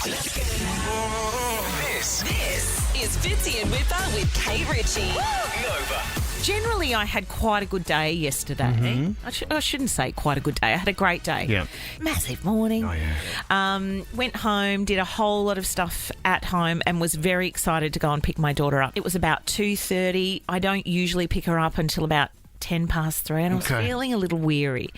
This is Fitzy and Wippa with Kate Ritchie. Nova. Generally, I had quite a good day yesterday. I shouldn't say quite a good day. I had a great day. Yeah. Massive morning. Oh, yeah. Went home, did a whole lot of stuff at home and was very excited to go and pick my daughter up. It was about 2:30. I don't usually pick her up until about 10 past 3 and I was feeling a little weary.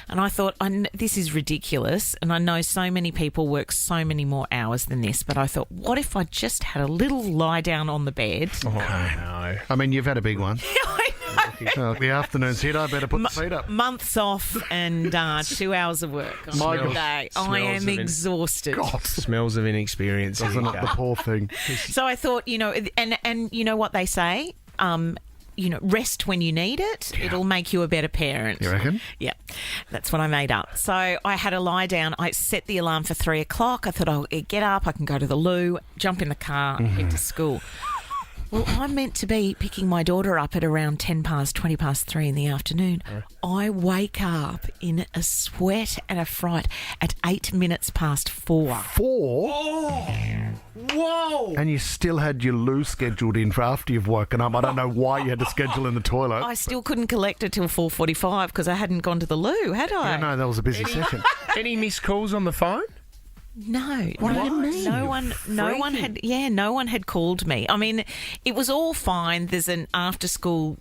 And I thought, this is ridiculous. And I know so many people work so many more hours than this, but I thought, what if I just had a little lie down on the bed? Oh, no. I mean, you've had a big one. I know. The afternoon's hit. I better put the feet up. Months off and 2 hours of work on the day. I am exhausted. God, smells of inexperience. Doesn't it, the poor thing? So I thought, and you know what they say? Rest when you need it. Yeah. It'll make you a better parent. You reckon? Yeah, that's what I made up. So I had a lie down. I set the alarm for 3 o'clock. I thought, I'll get up. I can go to the loo, jump in the car, head to school. Well, I'm meant to be picking my daughter up at around 20 past 3 in the afternoon. I wake up in a sweat and a fright at 8 minutes past 4. 4? Oh, whoa! And you still had your loo scheduled in for after you've woken up. I don't know why you had to schedule in the toilet. I still couldn't collect it till 4:45 because I hadn't gone to the loo, had I? Yeah, no, that was a busy session. Any missed calls on the phone? No. What do you mean? No one had called me. I mean, it was all fine. There's an after-school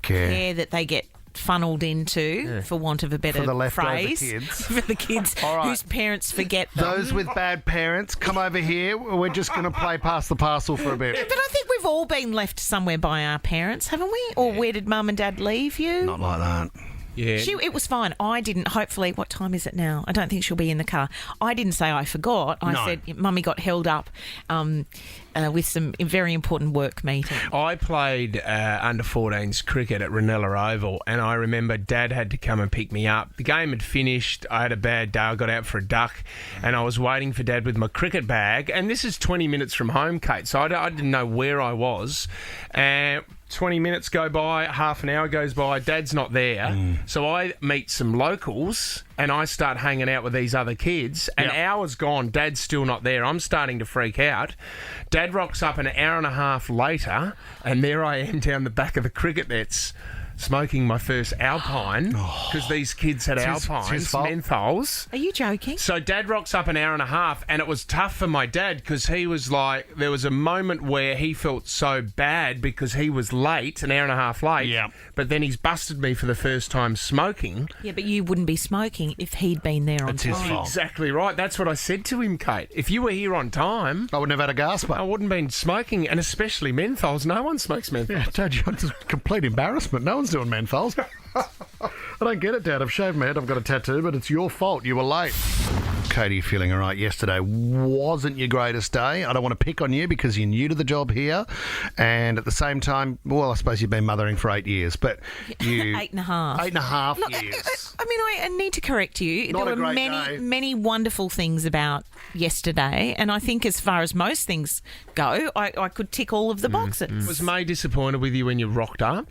care that they get funneled into, for want of a better for the phrase. Kids. For the kids whose parents forget them. Those with bad parents, come over here. We're just going to play pass the parcel for a bit. But I think we've all been left somewhere by our parents, haven't we? Or where did Mum and Dad leave you? Not like that. Yeah. It was fine. I didn't. Hopefully, what time is it now? I don't think she'll be in the car. I didn't say I forgot. I said Mummy got held up with some very important work meeting. I played under 14s cricket at Ranella Oval, and I remember Dad had to come and pick me up. The game had finished. I had a bad day. I got out for a duck, and I was waiting for Dad with my cricket bag. And this is 20 minutes from home, Kate, so I didn't know where I was. 20 minutes go by, half an hour goes by, Dad's not there. So I meet some locals and I start hanging out with these other kids. An hour's gone, Dad's still not there. I'm starting to freak out. Dad rocks up an hour and a half later and there I am down the back of the cricket nets smoking my first Alpine because these kids had Alpines, menthols. Are you joking? So Dad rocks up an hour and a half and it was tough for my dad because he was like, there was a moment where he felt so bad because he was late, an hour and a half late, but then he's busted me for the first time smoking. Yeah, but you wouldn't be smoking if he'd been there on time. His fault. Exactly right. That's what I said to him, Kate. If you were here on time, I wouldn't have had a gasp. I wouldn't have been smoking, and especially menthols. No one smokes menthols. Yeah, Dad, it's a complete embarrassment. No one's doing menthols. I don't get it, Dad. I've shaved my head, I've got a tattoo, but it's your fault. You were late. Kate, are you feeling all right? Yesterday wasn't your greatest day. I don't want to pick on you because you're new to the job here. And at the same time, well, I suppose you've been mothering for 8 years, but you... 8.5. 8.5 years. I mean, I need to correct you. Not there were many wonderful things about yesterday, and I think as far as most things go, I could tick all of the boxes. Was May disappointed with you when you rocked up?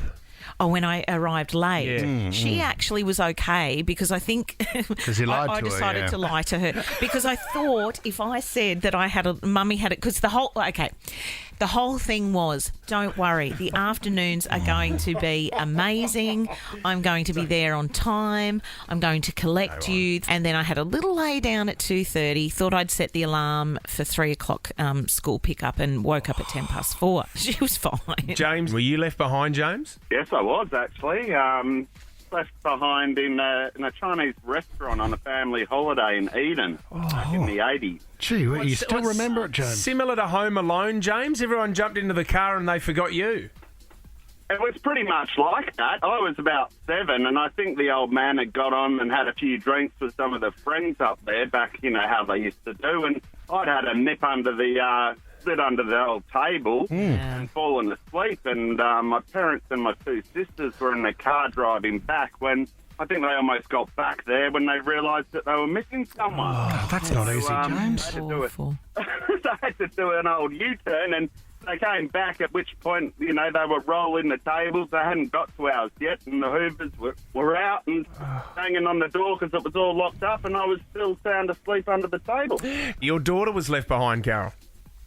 Oh, when I arrived late. Yeah. She actually was okay because I think Because you lied I to her, decided to lie to her because I thought if I said that I had Mummy had it, because the whole thing was, don't worry, the afternoons are going to be amazing. I'm going to be there on time. I'm going to collect you. And then I had a little lay down at 2:30, thought I'd set the alarm for 3 o'clock school pickup and woke up at 10 past 4. She was fine. James, were you left behind, James? Yes, I was actually. Left behind in a Chinese restaurant on a family holiday in Eden back in the 80s. Gee, you still remember it, James? Similar to Home Alone, James? Everyone jumped into the car and they forgot you. It was pretty much like that. I was about 7, and I think the old man had got on and had a few drinks with some of the friends up there back, how they used to do, and I'd had a nip under the... sit under the old table and fallen asleep, and my parents and my 2 sisters were in the car driving back when I think they almost got back there when they realised that they were missing someone. Oh, that's not easy, James. I had to do an old U-turn and they came back, at which point, they were rolling the tables. They hadn't got to ours yet, and the Hoovers were out and hanging on the door because it was all locked up, and I was still sound asleep under the table. Your daughter was left behind, Carol.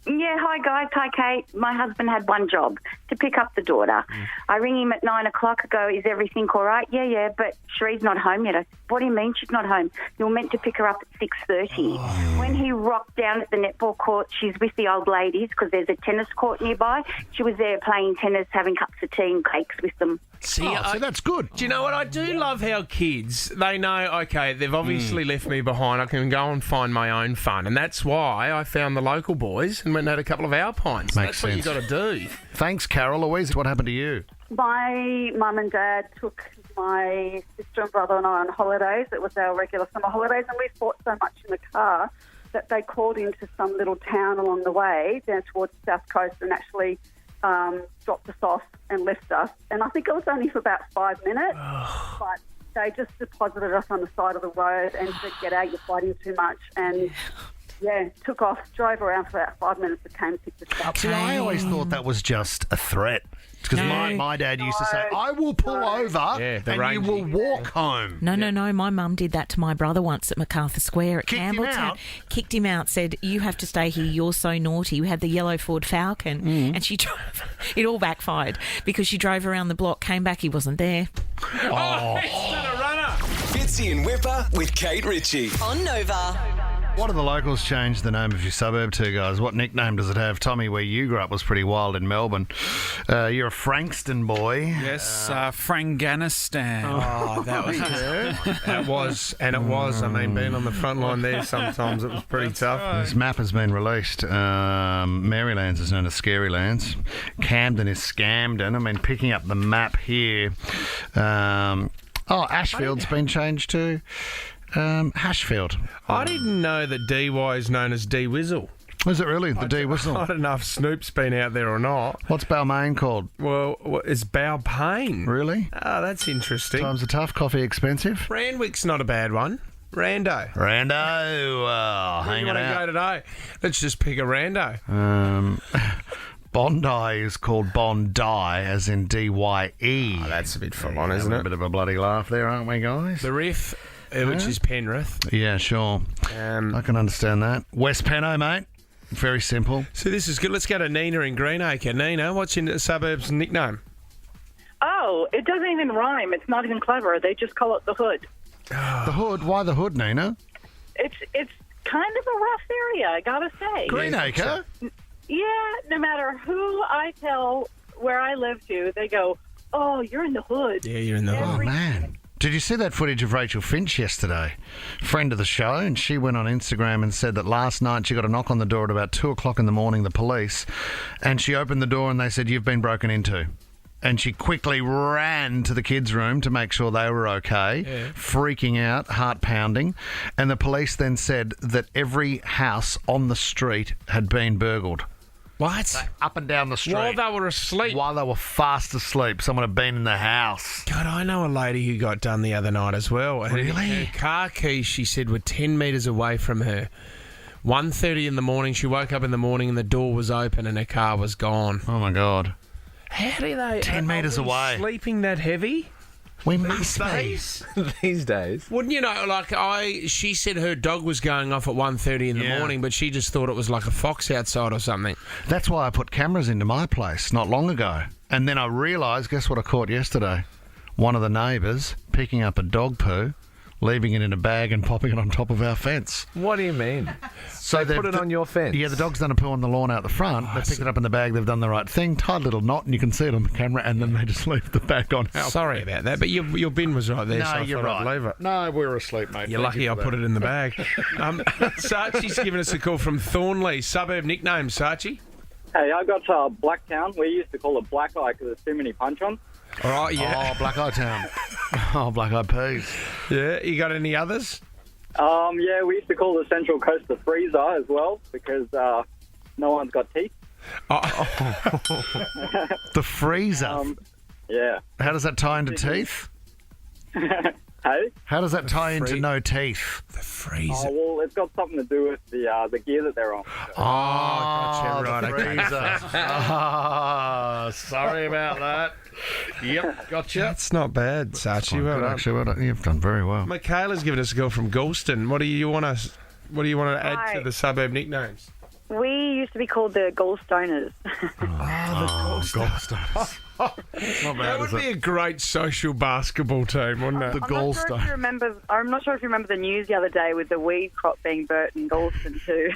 Yeah, hi guys, hi Kate. My husband had one job, to pick up the daughter. I ring him at 9 o'clock, I go, is everything all right? Yeah, but Sheree's not home yet. I said, what do you mean she's not home? You were meant to pick her up at 6:30. When he rocked down at the netball court, she's with the old ladies because there's a tennis court nearby. She was there playing tennis, having cups of tea and cakes with them. See, that's good. Do you know what? I do love how kids, they know, okay, they've obviously left me behind. I can go and find my own fun. And that's why I found the local boys and went and had a couple of alpines. Makes That's what you sense. got to do. Thanks, Carol. Louise, what happened to you? My mum and dad took my sister and brother and I on holidays. It was our regular summer holidays, and we fought so much in the car that they called into some little town along the way down towards the south coast and actually dropped us off and left us. And I think it was only for about 5 minutes, but they just deposited us on the side of the road and said, get out, you're fighting too much. And took off, drove around for about 5 minutes and came and picked us up. See, I always thought that was just a threat. Because my dad used to say, I will pull over and you will walk home. No. My mum did that to my brother once at MacArthur Square at Kicked him Campbelltown. out? Kicked him out, said, you have to stay here, you're so naughty. We had the yellow Ford Falcon and she drove. It all backfired because she drove around the block, came back, he wasn't there. Oh, he's done a runner. Fitzy and Wippa with Kate Ritchie on Nova. What do the locals change the name of your suburb to, guys? What nickname does it have? Tommy, where you grew up was pretty wild in Melbourne. You're a Frankston boy. Yes, Franganistan. Oh, that was That was, and it was. I mean, being on the front line there, sometimes it was pretty tough. This map has been released. Merrylands is known as Scarylands. Camden is Scamden. I mean, picking up the map here. Ashfield's been changed to Hashfield. I didn't know that DY is known as D Wizzle. Is it really? The D whistle? I don't know if Snoop's been out there or not. What's Balmain called? Well, it's Balpain. Really? Oh, that's interesting. Times are tough, coffee expensive. Randwick's not a bad one. Rando. Hang Where it do you want to go out. today? Let's just pick a rando. Bondi is called Bondi, as in D-Y-E. Oh, that's a bit full on, isn't A it? bit of a bloody laugh there, aren't we, guys? The Riff, which is Penrith. Yeah, sure. I can understand that. West Penno, mate. Very simple. So this is good. Let's go to Nina in Greenacre. Nina, what's your suburb's nickname? Oh, it doesn't even rhyme. It's not even clever. They just call it the Hood. The Hood? Why the Hood, Nina? It's kind of a rough area, I gotta say. Greenacre? Yeah, no matter who I tell where I live to, they go, oh, you're in the Hood. Yeah, you're in the Oh, man. Did you see that footage of Rachel Finch yesterday? Friend of the show, and she went on Instagram and said that last night she got a knock on the door at about 2 o'clock in the morning, the police, and she opened the door and they said, you've been broken into. And she quickly ran to the kids' room to make sure they were okay, freaking out, heart pounding. And the police then said that every house on the street had been burgled. What? Up and down the street. While they were asleep. While they were fast asleep. Someone had been in the house. God, I know a lady who got done the other night as well. Really? Her car keys, she said, were 10 metres away from her. 1:30 in the morning, she woke up in the morning and the door was open and her car was gone. Oh, my God. How do they... 10 metres are we away. Sleeping that heavy? We must be. Days? These days. Wouldn't you know, she said her dog was going off at 1:30 in the morning, but she just thought it was like a fox outside or something. That's why I put cameras into my place not long ago. And then I realised, guess what I caught yesterday? One of the neighbours picking up a dog poo, leaving it in a bag and popping it on top of our fence. What do you mean? So They put it on your fence? Yeah, the dog's done a poo on the lawn out the front. They picked it up in the bag. They've done the right thing. Tied a little knot, and you can see it on the camera. And then they just leave the bag on. Sorry about that, but your bin was right there, No, so I you're thought I'd right. leave it. No, we were asleep, mate. You're Thank lucky you I for put that. it in the bag. Saatchi's giving us a call from Thornley. Suburb nickname, Saatchi? Hey, I got Blacktown. We used to call it Black Eye because there's too many punch-ons. All right, yeah. Oh, Black Eye Town. Oh, Black Eyed Peas. Yeah, you got any others? Yeah, we used to call the Central Coast the Freezer as well because no one's got teeth. The freezer. Yeah. How does that tie into teeth? Hey? How does that tie into no teeth? The freezer. Oh, well, it's got something to do with the gear that they're on. gotcha. Right, the okay. freezer. Sorry about that. Yep, gotcha. That's not bad, Sachi. Well done. Actually, well done. You've done very well. Michaela's given us a call from Galston. What do you want to add Hi. to the suburb nicknames? We used to be called the Gallstoners. Gallstones. It's not bad, That would is be it? a great social basketball team, wouldn't it? The I'm not sure if you remember. I'm not sure if you remember the news the other day with the weed crop being burnt in Galston too.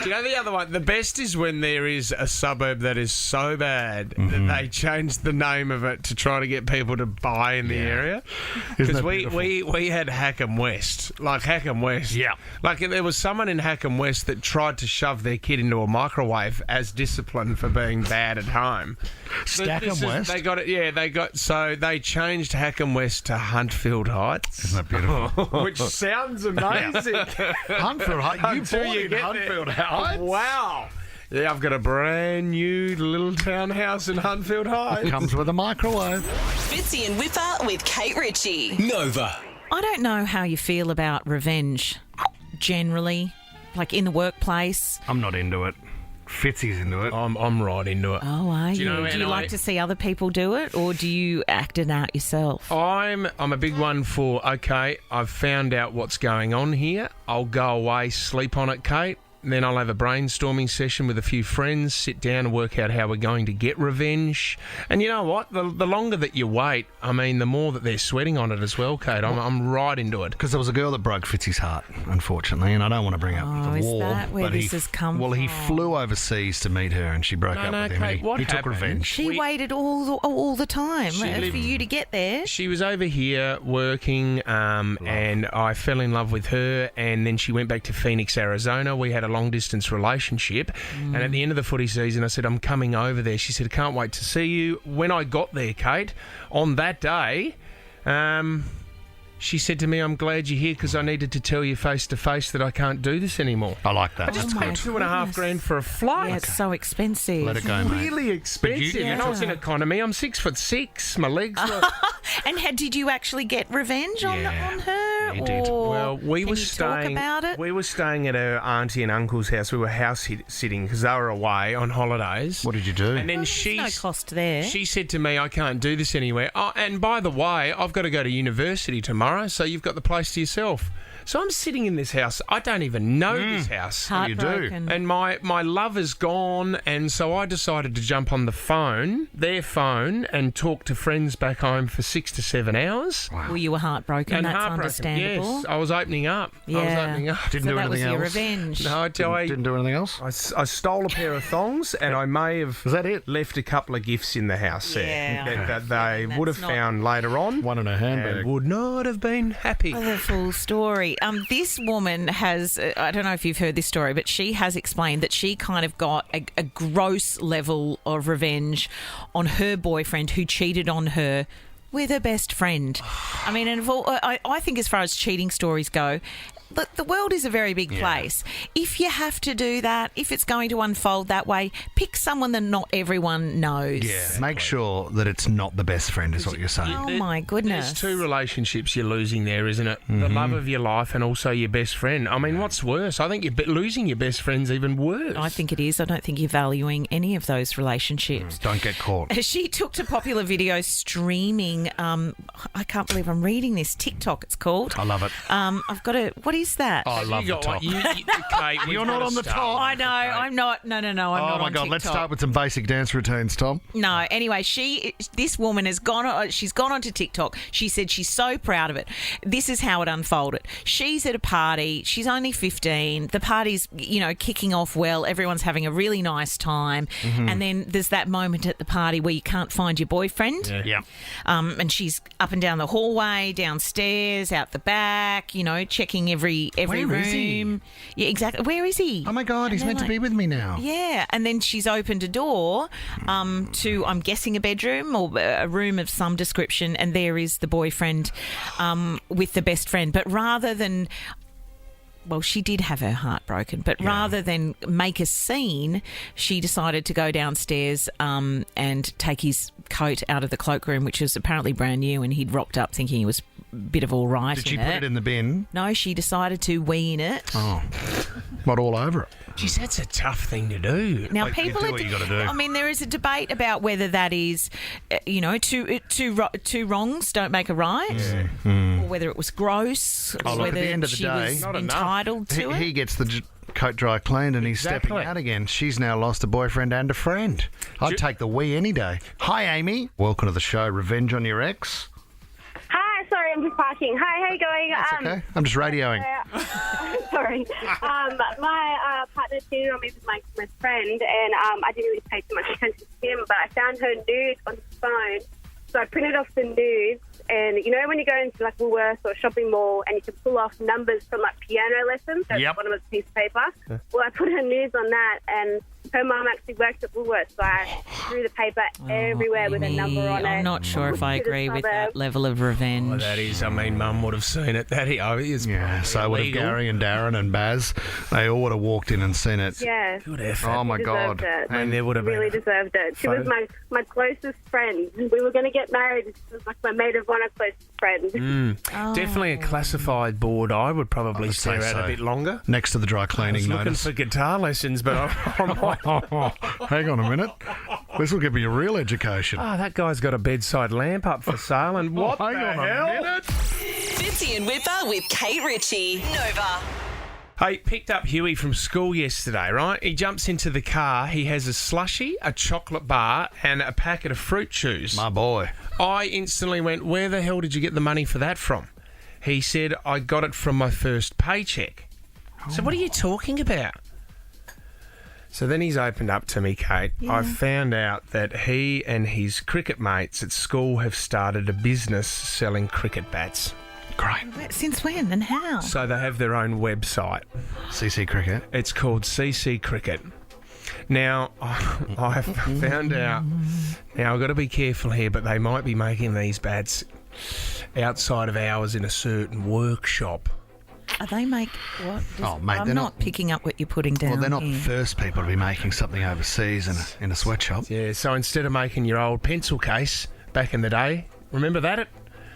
Do you know the other one? The best is when there is a suburb that is so bad that they change the name of it to try to get people to buy in the area. Because that we had Hackham West. Like Hackham West. Yeah. Like there was someone in Hackham West that tried to shove their kid into a microwave as discipline for being bad at home. Stackham West? They got it, yeah, so they changed Hackham West to Huntfield Heights. Isn't that beautiful? Which sounds amazing. Huntfield Heights. You Until bought you in get Huntfield there. Heights? Wow. Yeah, I've got a brand new little townhouse in Huntfield Heights. Comes with a microwave. Fitzy and Wippa with Kate Ritchie. Nova. I don't know how you feel about revenge generally, like in the workplace. I'm not into it. Fitzy's into it. I'm right into it. Oh, are you? know, Do and you like to see other people do it, or do you act it out yourself? I'm a big one for, okay, I've found out what's going on here. I'll go away, sleep on it, Kate. Then I'll have a brainstorming session with a few friends, sit down and work out how we're going to get revenge. And you know what? The longer that you wait, I mean, the more that they're sweating on it as well, Kate. I'm right into it. Because there was a girl that broke Fitzy's heart, unfortunately, and I don't want to bring up the is war. that where but this has come Well, he from? flew overseas to meet her, and she broke up with him. Kate, and what he took happened? revenge. She waited all the time She for lived- you to get there. She was over here working, and I fell in love with her, and then she went back to Phoenix, Arizona. We had a long-distance relationship, and at the end of the footy season, I said, I'm coming over there. She said, I can't wait to see you. When I got there, Kate, on that day, she said to me, I'm glad you're here because I needed to tell you face-to-face that I can't do this anymore. I like that. I just Oh, my paid $2.5 grand for a flight. Yeah, it's so expensive. Let it go, mate. Really expensive. And I was in economy. I'm 6'6". My legs were... And did you actually get revenge on her? you did. Or Well, we can were you staying. talk about it? We were staying at her auntie and uncle's house. We were house sitting because they were away on holidays. What did you do? And then There's no cost there. She said to me, I can't do this anywhere. Oh, and by the way, I've got to go to university tomorrow, so you've got the place to yourself. So I'm sitting in this house. I don't even know this house. What do you do? Heartbroken. And my lover's gone, and so I decided to jump on their phone, and talk to friends back home for 6 to 7 hours. Well, you were heartbroken. And That's heartbroken. understandable. Yes, I was opening up. Yeah. I was opening up. Didn't so do that was anything your else? revenge. No, I Didn't do anything else? I stole a pair of thongs, and I may have Was that it? left a couple of gifts in the house there Yeah. that they That's would have not- found later on. One in her handbag. And would not have been happy. The full story. This woman has, I don't know if you've heard this story, but she has explained that she kind of got a gross level of revenge on her boyfriend who cheated on her with her best friend. I mean, and I think as far as cheating stories go, the world is a very big place. If you have to do that, if it's going to unfold that way, pick someone that not everyone knows. Yeah, make sure that it's not the best friend, is what you're saying. Oh, my goodness. There's two relationships you're losing there, isn't it? The love of your life and also your best friend. I mean, what's worse? I think losing your best friend's even worse. I think it is. I don't think you're valuing any of those relationships. Don't get caught. She took to popular videos streaming. I can't believe I'm reading this. TikTok, it's called. I love it. I've got a. What is that? I love you the got top. one. Kate, we've You're got not to on the start. top. I know. I'm not. No, I'm Oh not my on God! Let's TikTok. start with some basic dance routines, Tom. No, anyway, this woman has gone. She's gone onto TikTok. She said she's so proud of it. This is how it unfolded. She's at a party. She's only 15. The party's, kicking off well. Everyone's having a really nice time. And then there's that moment at the party where you can't find your boyfriend. Yeah. And she's up and down the hallway, downstairs, out the back. Checking every Where room. is he? Yeah, exactly. Where is he? Oh my God! He's And meant they're to be with me now. Yeah, and then she's opened a door to, I'm guessing, a bedroom or a room of some description, and there is the boyfriend with the best friend. But rather than well, she did have her heart broken, but rather than make a scene, she decided to go downstairs and take his coat out of the cloakroom, which was apparently brand new, and he'd rocked up thinking he was a bit of all right. Did she put it in the bin? No, she decided to wee in it. Oh, not all over it. Geez, that's a tough thing to do. Now, Like, people you do what you gotta do. I mean, there is a debate about whether that is, two wrongs don't make a right, or whether it was gross, Oh, or look, at whether the end of the she day, was Not enough. entitled to it. He gets the coat dry cleaned and he's Exactly. stepping out again. She's now lost a boyfriend and a friend. I'd take the wee any day. Hi, Amy. Welcome to the show. Revenge on your ex. Hi, sorry, I'm just parking. Hi, how you going? That's okay. I'm just radioing. Sorry. My partner cheated on me with my friend, and I didn't really pay too much attention to him, but I found her nude on his phone. So I printed off the nudes, and you know when you go into like Woolworths or a shopping mall and you can pull off numbers from like piano lessons at the bottom of the piece of paper? Well, I put her nudes on that, and her mum actually works at Woolworths, so I threw the paper everywhere with a number on it. I'm not sure if I agree with that level of revenge. Oh, that is, I mean, Mum would have seen it. That is Yeah, so would have illegal. Gary and Darren and Baz. They all would have walked in and seen it. Yeah. Good effort. Oh, my Deserved God. it. I mean, there would have Really been. deserved it. She was my closest friend. We were going to get married. She was like my maid of honor closest friend. Definitely a classified board. I would probably stare say at so. a bit longer. Next to the dry I was cleaning looking notice. for guitar lessons, but Hang on a minute. This will give me a real education. that guy's got a bedside lamp up for sale, and what Hang the on hell? a minute. Fitzy and Wippa with Kate Ritchie. Nova. Hey, picked up Huey from school yesterday, right? He jumps into the car. He has a slushie, a chocolate bar, and a packet of fruit chews. My boy. I instantly went, where the hell did you get the money for that from? He said, I got it from my first paycheck. So what are you talking about? So then he's opened up to me, Kate. I found out that he and his cricket mates at school have started a business selling cricket bats. Great. Since when and how? So they have their own website. CC Cricket. It's called CC Cricket. Now, I have found out... Now, I've got to be careful here, but they might be making these bats outside of hours in a certain workshop. Are they make what? Oh, mate, I'm they're not not- picking up what you're putting down. Well, they're not the here. first people to be making something overseas in a sweatshop. Yeah, so instead of making your old pencil case back in the day, remember that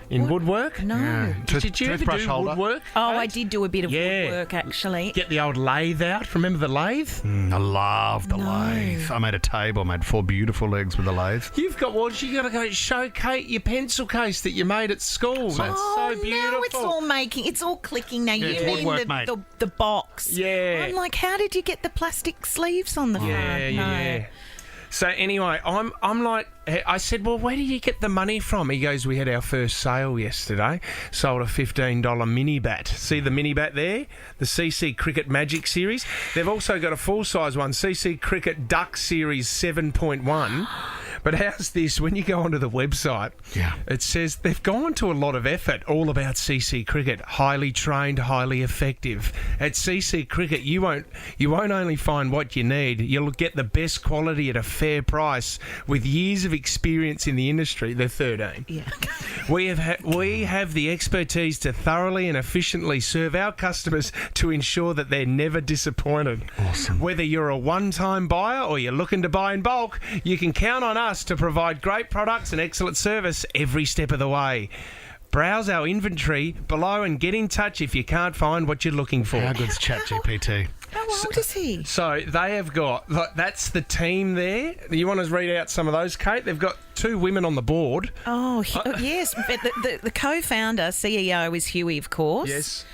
in woodwork? No. Yeah. Did you ever Toothbrush do holder. woodwork? Oh, I did do a bit of Yeah. woodwork actually. Get the old lathe out. Remember the lathe? I love the lathe. I made a table. I made 4 beautiful legs with the lathe. You've got what? You got to go show Kate your pencil case that you made at school. That's so beautiful. Now it's all clicking now. Yeah, You it's mean woodwork, mate. the box? Yeah. I'm like, how did you get the plastic sleeves on the front? No. So anyway, I'm like, I said, well, where did you get the money from? He goes, we had our first sale yesterday. Sold a $15 mini bat. See the mini bat there? The CC Cricket Magic Series. They've also got a full-size one, CC Cricket Duck Series 7.1. But how's this? When you go onto the website, it says they've gone to a lot of effort all about CC Cricket. Highly trained, highly effective. At CC Cricket, you won't only find what you need, you'll get the best quality at a fair price with years of experience in the industry. They're 13. Yeah. We have the expertise to thoroughly and efficiently serve our customers to ensure that they're never disappointed. Awesome. Whether you're a one-time buyer or you're looking to buy in bulk, you can count on us to provide great products and excellent service every step of the way. Browse our inventory below and get in touch if you can't find what you're looking for. How good's ChatGPT? How old is he? So they have got, that's the team there. You want to read out some of those, Kate? They've got 2 women on the board. Oh, yes. But the co-founder, CEO, is Huey, of course. Yes.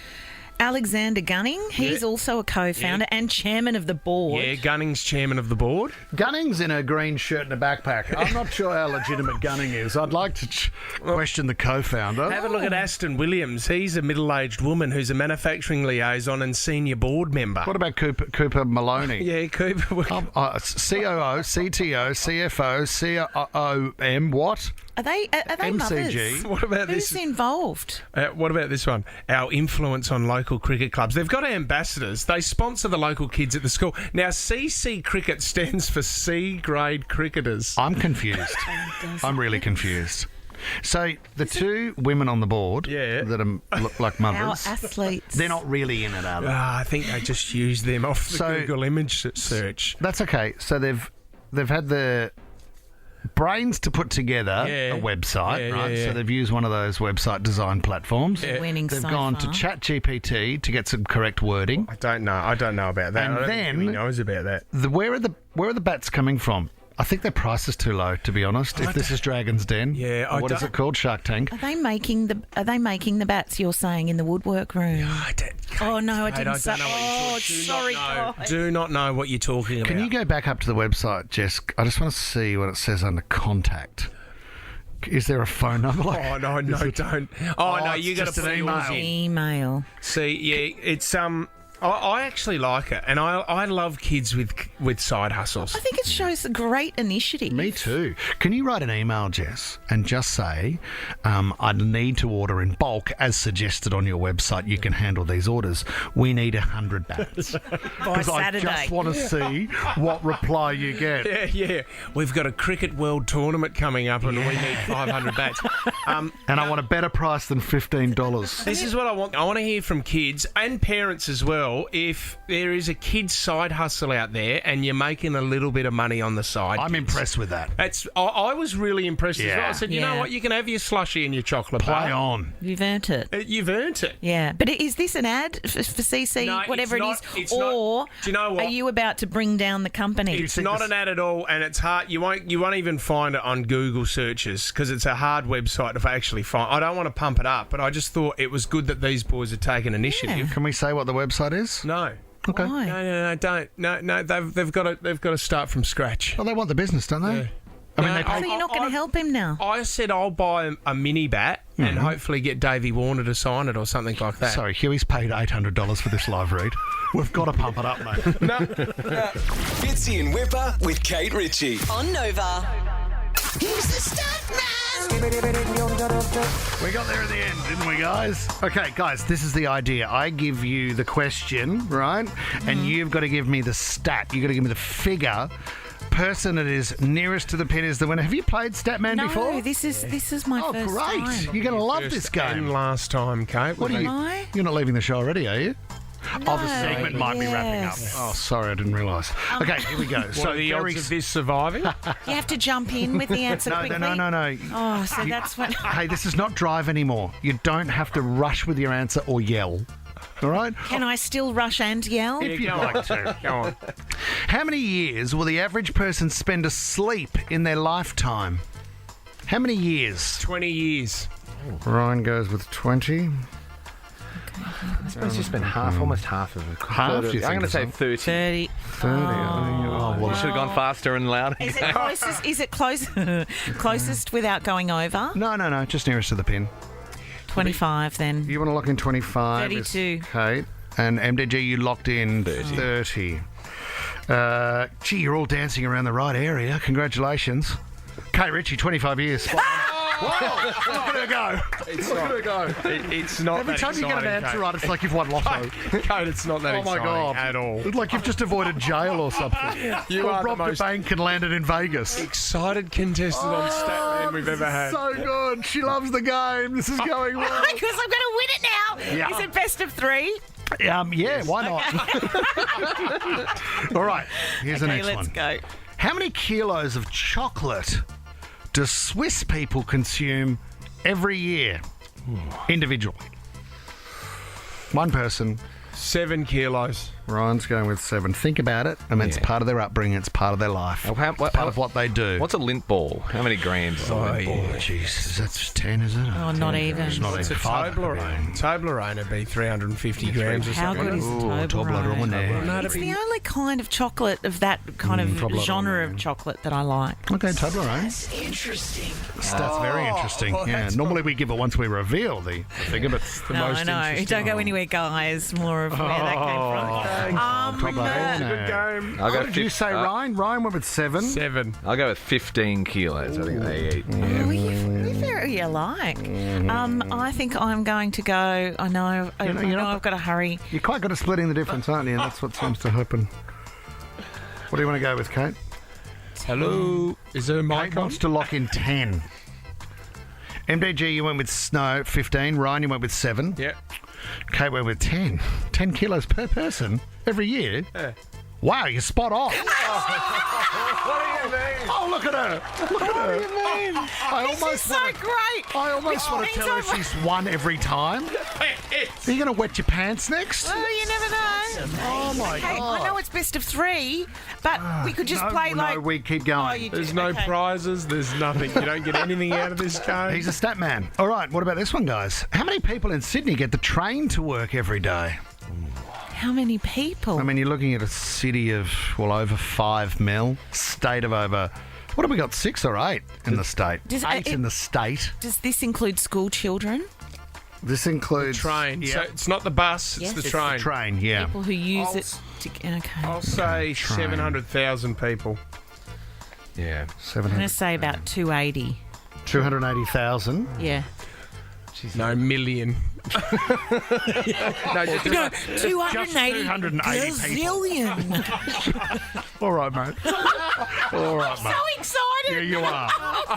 Alexander Gunning, he's also a co-founder and chairman of the board. Yeah, Gunning's chairman of the board. Gunning's in a green shirt and a backpack. I'm not sure how legitimate Gunning is. I'd like to question the co-founder. Have a look at Aston Williams. He's a middle-aged woman who's a manufacturing liaison and senior board member. What about Cooper Maloney? Yeah, Cooper. COO, CTO, CFO, COOM, what? Are they MCG. mothers? What about Who's this? involved? What about this one? Our influence on local cricket clubs. They've got ambassadors. They sponsor the local kids at the school. Now, CC Cricket stands for C-grade cricketers. I'm confused. I'm really confused. So the two women on the board that look like Our mothers, athletes. they're not really in it, are they? I think they just used them off the Google image search. That's okay. So they've had the brains to put together a website, right? So they've used one of those website design platforms. Winning They've so gone far. to ChatGPT to get some correct wording. I don't know about that. And I don't then think he knows about that. Where are the bats coming from? I think their price is too low, to be honest. If this is Dragon's Den, what is it called? Shark Tank. Are they making the bats? You're saying in the woodwork room? Oh no, I didn't say. Oh, sorry, guys. Do not know what you're talking about. Can you go back up to the website, Jess? I just want to see what it says under contact. Is there a phone number? Oh no, don't. Oh no, you got to put yours in. Email. See, yeah, it's I actually like it, and I love kids with side hustles. I think it shows a great initiative. Me too. Can you write an email, Jess, and just say, I need to order in bulk, as suggested on your website. You can handle these orders. We need 100 bats. By Saturday. I just want to see what reply you get. Yeah. We've got a cricket world tournament coming up, and we need 500 bats. And I want a better price than $15. This is what I want. I want to hear from kids and parents as well. If there is a kid's side hustle out there and you're making a little bit of money on the side, I'm impressed with that. I was really impressed as well. I said, you know what, you can have your slushy and your chocolate bar. Play on. You've earned it. You've earned it. Yeah, but is this an ad for CC, No, whatever it's it not- is, it's or not. Do you know what? are you about to bring down the company? It's not an ad at all, and it's hard. You won't even find it on Google searches because it's a hard website to actually find. I don't want to pump it up, but I just thought it was good that these boys are taking initiative. Can we say what the website is? No. Okay. Why? No, don't. No, they've got to start from scratch. Well, they want the business, don't they? Yeah. I mean, they pay. So you're not going to help him now? I said I'll buy a mini bat and hopefully get Davey Warner to sign it or something like that. Sorry, Huey's paid $800 for this live read. We've got to pump it up, mate. Fitzy and Wippa with Kate Ritchie on Nova. He's the stuff man. We got there in the end, didn't we, guys? Okay, guys, this is the idea. I give you the question, right? And you've got to give me the stat. You've got to give me the figure. Person that is nearest to the pin is the winner. Have you played Statman before? No, this is my first great. time. You're going to love this game. And last time, Kate. What are you? I? You're not leaving the show already, are you? No. The segment might be wrapping up. Oh, sorry, I didn't realise. Okay, here we go. So the odds of this surviving? You have to jump in with the answer quickly. No. Oh, so that's what... Hey, this is not Drive anymore. You don't have to rush with your answer or yell. All right? Can I still rush and yell? If you'd like to. Go on. How many years will the average person spend asleep in their lifetime? How many years? 20 years. Ryan goes with 20. I suppose you spend almost half of it. Half, you I'm think, going to or say something? 30. 30. 30. Oh, well, you should have gone faster and louder. Is it closest without going over? No. Just nearest to the pin. 25 then. You want to lock in 25? 32. Kate. And MDG, you locked in 30. Gee, you're all dancing around the right area. Congratulations. Kate Ritchie, 25 years. Whoa! Look at her go. Look at her go. It's not Every that time you get an exciting, answer Kate. right, it's like you've won lotto. Kate, it's not that Oh, my exciting God. at all. It's like you've just avoided jail or something. You or are the robbed most a bank and landed in Vegas. excited contestant on Statman we've ever had. So good. She loves the game. This is going well. Because I'm going to win it now. Yeah. Is it best of 3? Yeah, why not? All right, here's the next one. Let's go. How many kilos of chocolate do Swiss people consume every year? Individually. One person. 7 kilos. Ryan's going with 7. Think about it. I mean, it's part of their upbringing. It's part of their life. It's part of what they do. What's a lint ball? How many grams is a lint ball? Jeez, that's 10, is it? Oh, not even. It's not It's even a 5. Toblerone would be 350 grams or How something. good is Toblerone. Toblerone? It's the only kind of chocolate of that kind of Toblerone. genre of chocolate that I like. Okay, Toblerone. That's interesting. That's very interesting. Yeah, normally we give it once we reveal the figure, but The No, most interesting. don't go anywhere, guys. More of where that came from. Good game. I'll go What did you say, Ryan? Ryan went with 7. 7. I'll go with 15 kilos. I think they eat. Oh, you're very alike. I think I'm going to go. I know I've got to hurry. You're quite good at splitting the difference, aren't you? That's what seems to happen. What do you want to go with, Kate? Hello. Is there a mic Kate on? wants to lock in 10. MDG, you went with snow, 15. Ryan, you went with 7. Yeah. Kate went with 10. 10 kilos per person every year? Yeah. Wow, you're spot on. What do you mean? Oh, look at her. Look at her. What do you mean? This is so great. I almost want to tell her she's won every time. Are you going to wet your pants next? Well, you never know. Oh, my Okay, God. I know it's best of 3, but we could just play No, we keep going. you do. There's no Okay. prizes. There's nothing. You don't get anything out of this game. He's a stat man. All right, what about this one, guys? How many people in Sydney get the train to work every day? How many people? I mean, you're looking at a city of, well, over 5 mil, state of over, what have we got, 6 or 8 in the state? 8 in the state. Does this include school children? This includes... Train. Yeah. So it's not the bus, Yes. it's the It's train. The train, yeah. People who use it to get... Okay. I'll say 700,000 people. Yeah. I'm going to say about 280. 280,000. Yeah. No, million. No, just, No, 280 280 people. gazillion. All right, mate. All right, mate. So excited. Yeah, you are.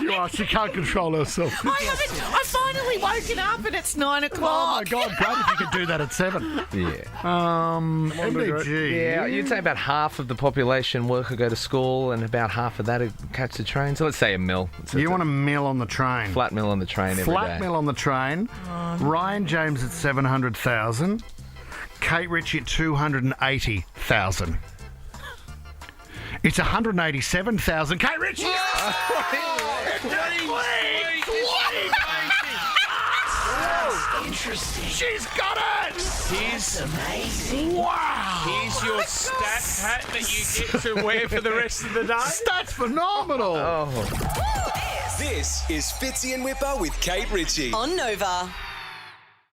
You are. She can't control herself. I finally woken up and it's 9 Oh, o'clock. my God. Great if you could do that at 7. yeah. MDG. Yeah, you'd say about half of the population work or go to school, and about half of that would catch the train. So let's say a mil. You want a mill on the train. flat mill on the train every day. Flat mill on the train. Ryan James at 700,000. Kate Ritchie at 280,000. It's 187,000. Kate Ritchie! Interesting. She's got it! Here's, Wow! here's your stat hat that you get to wear for the rest of the day. That's phenomenal! Oh. This is Fitzy and Wippa with Kate Ritchie Oh. on Nova.